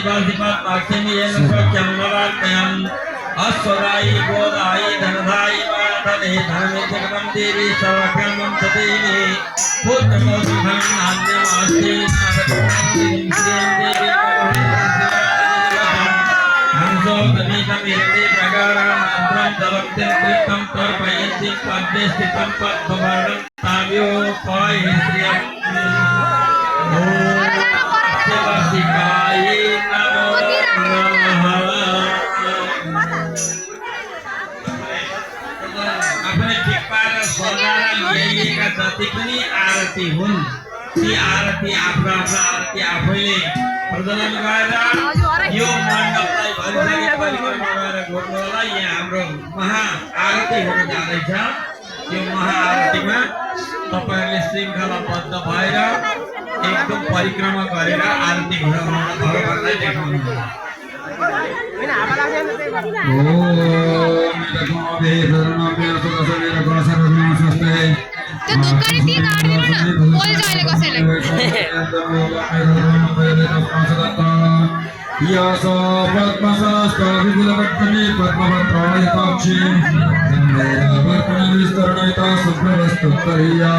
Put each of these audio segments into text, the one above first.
वासिपत माक्षिमी येन स्वच्छं नवार्पयम् अस्वरायि गोदायि धनधायि माधने धर्मे जगदं देवी सर्वक्रमं तदेवी पुत्रमोदधनं नान्यमास्ति नागतों देवी हंसो गणितमिरति प्रकारानन्तरं दवक्तं कृतं तर्पयन्ति पद्मे स्थितं पद्मवर्णं ताव्यो पायश्रियम् शिवाय नमो नमः। अपने ठिकपारा सोनारा ल्याइएका जति पनि आरती हुन् ती आरती आफ्नो आरती आफैले प्रदर्शन गरेर यो मण्डपलाई भरिसके परिक्रमा गरेर घुम्नु होला। यहाँ हाम्रो महा आरती हुन जाँदैछ। यो महा आरतीमा तपाईहरुले श्रृङ्खलाबद्ध भएर एकदम परिक्रमा गरेर आरती घुमाउन भगवानलाई देखाउनु होला। त्यो दोकाने ती गाड्दिनु न बोल जाले कसैले यासा पद्मशास्त्र विपुलपत्नी पद्मपत्रायताक्षी विस्तरणयता शुभ्रवस्तुत्तरीया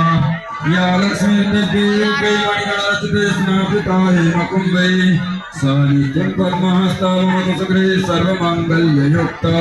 या लक्ष्मी देवी कैवाणिगणार्चिते स्नापिताय मकुम्भे सा नित्यं पद्महस्ता मम सुग्रे सर्वमङ्गल्ययुक्ता।